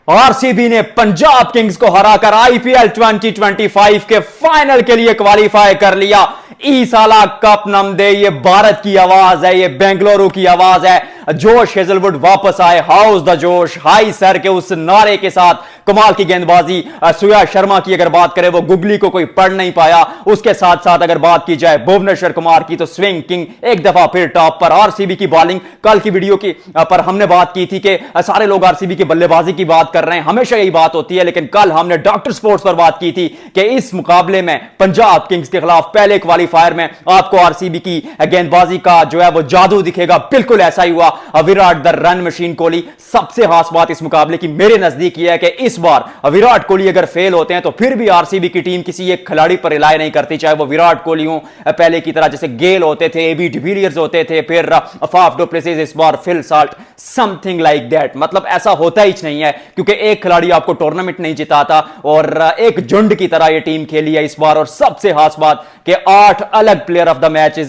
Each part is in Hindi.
आरसीबी ने पंजाब किंग्स को हराकर आईपीएल 2025 के फाइनल के लिए क्वालिफाई कर लिया। ई साला कप नम दे, ये भारत की आवाज है, ये बेंगलुरु की आवाज है। जोश हेजलवुड वापस आए, हाउस द जोश, हाई सर के उस नारे के साथ कमाल की गेंदबाजी। सूर्या शर्मा की अगर बात करें, वो गुगली को कोई पढ़ नहीं पाया। उसके साथ साथ अगर बात की जाए भुवनेश्वर कुमार की, तो स्विंग किंग एक दफा फिर टॉप पर। आरसीबी की बॉलिंग, कल की वीडियो की पर हमने बात की थी कि सारे लोग आरसीबी की बल्लेबाजी की बात कर रहे हैं, हमेशा यही बात होती है, लेकिन कल हमने डॉक्टर स्पोर्ट्स पर बात की थी कि इस मुकाबले में पंजाब किंग्स के खिलाफ पहले क्वालिफायर में आपको आरसीबी की गेंदबाजी का जो है वो जादू दिखेगा। बिल्कुल ऐसा ही हुआ। Virat the run machine Kohli, सबसे खास बात इस मुकाबले की मेरे नजदीक यह है कि इस बार विराट कोहली अगर फेल होते हैं तो फिर भी आरसीबी की टीम किसी एक खिलाड़ी पर रिलाय नहीं करती, चाहे वो विराट कोहली हो, पहले की तरह जैसे गेल होते थे, एबी डिविलियर्स होते थे, फिर फाफ डु प्लेसिस, इस बार Phil Salt, something like that. मतलब ऐसा होता ही नहीं है, क्योंकि एक खिलाड़ी आपको टूर्नामेंट नहीं जिताता और एक झुंड की तरह यह टीम खेली है इस बार। और सबसे खास बात कि 8 अलग प्लेयर ऑफ द मैच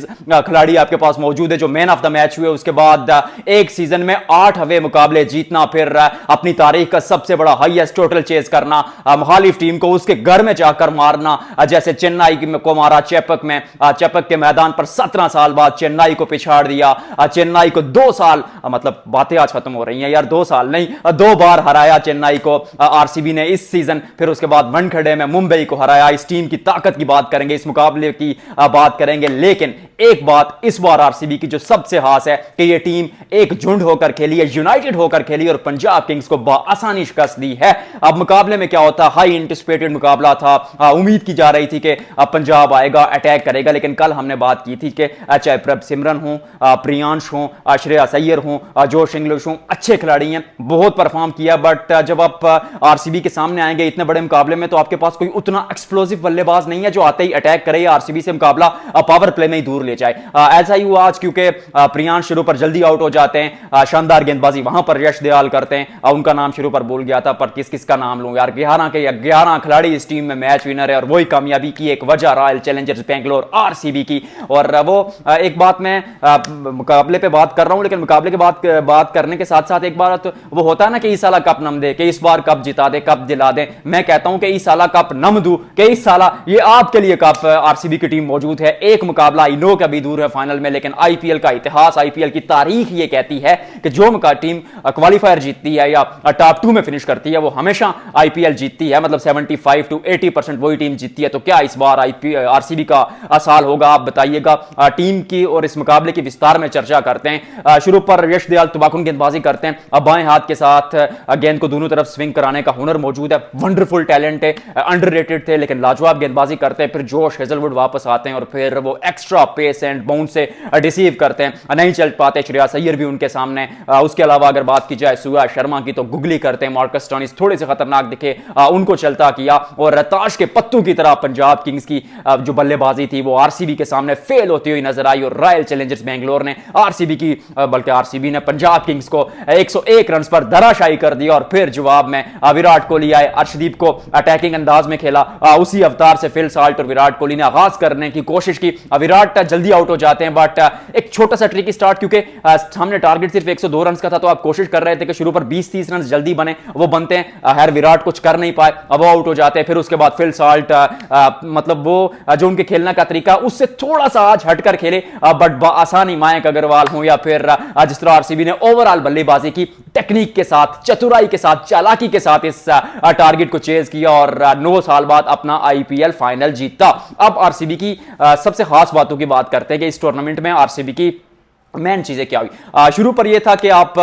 खिलाड़ी आपके पास मौजूद है जो मैन ऑफ द मैच हुए। उसके बाद एक सीजन में 8 अवे मुकाबले जीतना, फिर अपनी तारीख का सबसे बड़ा हाईएस्ट टोटल चेज करना, मुखालिफ टीम को उसके घर में जाकर मारना, जैसे चेन्नई को मारा चेपक में, चेपक के मैदान पर 17 साल बाद चेन्नई को पिछाड़ दिया। चेन्नई को 2 साल, मतलब बातें आज खत्म हो रही हैं यार, 2 साल नहीं 2 बार हराया चेन्नई को आरसीबी ने इस सीजन। फिर उसके बाद वनखेड़े में मुंबई को हराया। इस टीम की ताकत की बात करेंगे, इस मुकाबले की बात करेंगे, लेकिन एक बात इस बार आरसीबी की जो सबसे खास है कि यह टीम एक झुंड होकर खेली है, यूनाइटेड होकर खेली और पंजाब किंग्स को आसानी शिकस्त दी है। अब मुकाबले में क्या होता, हाई एंटिसिपेटेड मुकाबला था, उम्मीद की जा रही थी कि पंजाब आएगा, अटैक करेगा, लेकिन कल हमने बात की थी कि चाहे प्रभ सिमरन हो, प्रियांश हो, श्रेयस अय्यर हो, जोश इंग्लिश हो, अच्छे खिलाड़ी हैं, बहुत परफॉर्म किया, बट जब आप आरसीबी के सामने आएंगे इतने बड़े मुकाबले में तो आपके पास कोई उतना एक्सप्लोसिव बल्लेबाज नहीं है जो आते ही अटैक करे, आरसीबी से मुकाबला पावर प्ले में ही दूर ले जाए। ऐसा ही हुआ आज, क्योंकि प्रियांश शुरू पर जल्दी आउट हो जाते हैं, शानदार गेंदबाजी वहां पर यश दयाल करते हैं। उनका नाम शुरू पर भूल गया था, पर किस किस का नाम लूं यार, 11 के 11 खिलाड़ी इस टीम में मैच विनर है और वही कामयाबी की एक वजह रॉयल चैलेंजर्स बेंगलोर आरसीबी की। और वो एक बात मैं मुकाबले पे बात कर रहा हूं, लेकिन मुकाबले के बात करने के साथ साथ एक बार तो वो होता है ना कि इस साला कप नम दे, कि इस बार कप जिता दे, कप दिला दे। मैं कहता हूं कि इस साला कप नम दूं, कि इस साला ये आपके लिए कप आरसीबी की टीम मौजूद है। एक मुकाबला आई नो कभी दूर है फाइनल में, लेकिन आईपीएल का इतिहास, आईपीएल की तारीख ये कहती है कि जो टीम क्वालिफायर जीतती है या टॉप 2 में फिनिश करती है वो हमेशा आईपीएल जीतती है, मतलब 75 to 80% वही टीम जीतती है। तो क्या इस बार आरसीबी का साल होगा, आप बताइएगा। टीम की और इस मुकाबले की विस्तार में चर्चा करते हैं। शुरू पर यश दयाल तुबाकुन गेंदबाजी करते हैं, अब बाएं हाथ के साथ गेंद को दोनों तरफ स्विंग कराने का हुनर मौजूद है, वंडरफुल टैलेंट है, अंडररेटेड थे लेकिन लाजवाब गेंदबाजी करते हैं। फिर जोश हेजलवुड वापस आते हैं और फिर वो एक्स्ट्रा पेस एंड बाउंस से डिसीव करते हैं, नहीं चल पाते। श्रेयस अय्यर भी उनके सामने। उसके अलावा अगर बात की जाए सूर्या शर्मा की, तो गुगली करते हैं, मार्कस स्टोइनिस थोड़े से खतरनाक दिखे, उनको चलता किया। और ताश के पत्तों की तरह पंजाब किंग्स की जो बल्लेबाजी थी वो आरसीबी के सामने फेल होती हुई नजर आई और रॉयल चैलेंजर्स बेंगलोर ने आरसीबी ने पंजाब किंग्स को 101 रन पर धराशायी कर दिया। और फिर जवाब में विराट कोहली आए, अर्शदीप को अटैकिंग अंदाज में खेला, उसी अवतार से फिल साल्ट और विराट कोहली ने आगाज करने की कोशिश की। विराट जल्दी आउट हो जाते हैं, बट एक छोटा सा ट्रिकी स्टार्ट, क्योंकि सामने टारगेट सिर्फ 102 रन का था, तो आप कोशिश कर रहे थे कि शुरू पर 20-30 रन जल्दी बने, वो बनते हैं। हर विराट कुछ कर नहीं पाए, अब वो आउट हो जाते हैं। फिर उसके बाद फिल साल्ट मतलब वो जो उनके खेलने का तरीका उससे थोड़ा सा आज हटकर खेले, बट आसानी मयंक अग्रवाल हो या फिर जिस तरह आरसीबी ने ओवरऑल बल्लेबाजी की, टेक्निक के साथ, चतुराई के साथ, चालाकी के साथ इस टारगेट को चेज किया और 9 साल बाद अपना आईपीएल फाइनल जीता। अब आरसीबी की सबसे खास बातों की बात करते हैं कि इस टूर्नामेंट में आरसीबी की मेन चीजें क्या हुई। शुरू पर यह था कि आप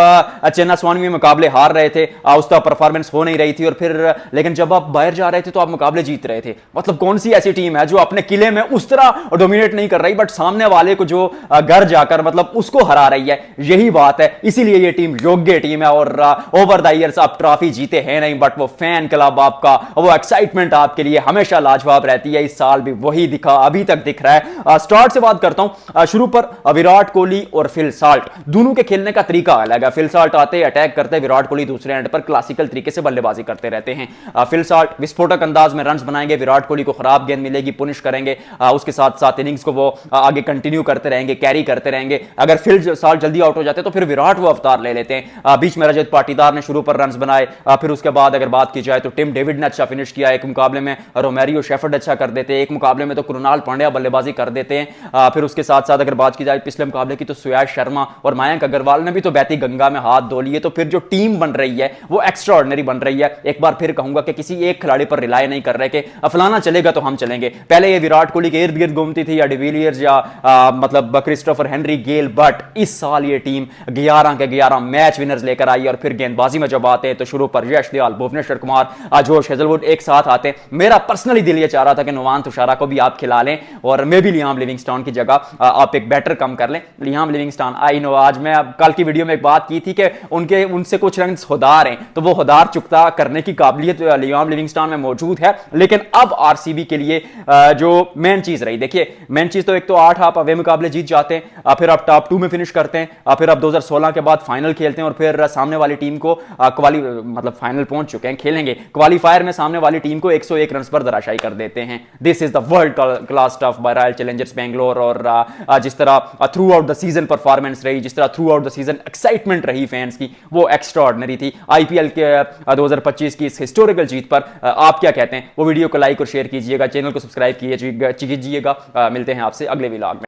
चेन्नई स्वामी में मुकाबले हार रहे थे, उस तरह परफॉर्मेंस हो नहीं रही थी, और फिर लेकिन जब आप बाहर जा रहे थे तो आप मुकाबले जीत रहे थे। मतलब कौन सी ऐसी टीम है जो अपने किले में उस तरह डोमिनेट नहीं कर रही, बट सामने वाले को जो घर जाकर मतलब उसको हरा रही है, यही बात है। इसीलिए यह टीम योग्य टीम है। और ओवर द ईयर्स आप ट्रॉफी जीते हैं नहीं, बट वो फैन क्लब आपका, वो एक्साइटमेंट आपके लिए हमेशा लाजवाब रहती है। इस साल भी वही दिखा, अभी तक दिख रहा है। स्टार्ट से बात करता हूं, शुरू पर विराट कोहली और फिल साल्ट, दोनों के खेलने का तरीका अलग है। फिल साल्ट आते अटैक करते, विराट कोहली दूसरे एंड पर क्लासिकल तरीके से बल्लेबाजी करते रहते हैं। फिल साल्ट विस्फोटक अंदाज में रन्स बनाएंगे, विराट कोहली को खराब गेंद मिलेगी पुनिश करेंगे, उसके साथ साथ इनिंग्स को वो आगे कंटिन्यू करते रहेंगे, कैरी करते रहेंगे। अगर फिल साल्ट जल्दी आउट हो जाते तो फिर विराट वो अवतार ले लेते हैं। बीच में रजत पाटीदार ने शुरू पर रन्स बनाए, फिर उसके बाद अगर बात की जाए तो टिम डेविड ने अच्छा फिनिश किया, एक मुकाबले में रोमेरियो शेफर्ड अच्छा कर देते हैं, एक मुकाबले में तो कृणाल पांड्या बल्लेबाजी कर देते हैं। फिर उसके साथ साथ अगर बात की जाए पिछले मुकाबले की तो सुयाश शर्मा और मयंक अग्रवाल ने भी तो बहती गंगा में हाथ धो लिए। तो फिर जो टीम बन रही है वो एक्स्ट्रा ऑर्डिनरी बन रही है। एक बार फिर कहूंगा कि किसी एक खिलाड़ी पर रिलाय नहीं कर रहे कि फलाना चलेगा तो हम चलेंगे। पहले ये विराट कोहली के इर्द गिर्द घूमती थी या डिविलियर्स या मतलब क्रिस्टोफर हेनरी, गेल, बट इस साल ये टीम 11 के 11 मैच विनर्स लेकर आई। और फिर गेंदबाजी में जब आते हैं तो शुरू पर यश दयाल, भुवनेश्वर कुमार, जोश हेजलवुड एक साथ आते। मेरा पर्सनली दिल ये चाह रहा था कि नुवान तुषारा को भी आप खिला लें और मे भी लियाम लिविंगस्टोन की जगह आप एक बैटर कम कर लें। लियाम लिविंगस्टोन, आई नो आज मैं कल की वीडियो में एक बात की थी कि उनसे कुछ रन होदार हैं, तो वो होदार चुकता करने की काबिलियत लियाम लिविंगस्टोन में मौजूद है। लेकिन अब आरसीबी के लिए जो मेन चीज रही, देखिए मेन चीज तो एक तो 8 आप अवे मुकाबले जीत जाते हैं, फिर आप टॉप 2 में फिनिश करते हैं, फिर आप 2016 के बाद फाइनल खेलते हैं और फिर सामने वाली टीम को मतलब फाइनल पहुंच चुके हैं, खेलेंगे क्वालीफायर में, सामने वाली टीम को 101 रन पर धराशायी कर देते हैं। This is the world class stuff bye royal Challengers Bangalore. और जिस तरह through out the season performance रही, जिस तरह through out the season excitement रही फैंस की, वो एक्स्ट्रा ऑर्डिनरी थी। आईपीएल के 2025 की इस हिस्टोरिकल जीत पर आप क्या कहते हैं? वो वीडियो को लाइक और शेयर कीजिएगा, चैनल को सब्सक्राइब कीजिएगा। मिलते हैं आपसे अगले व्लॉग में।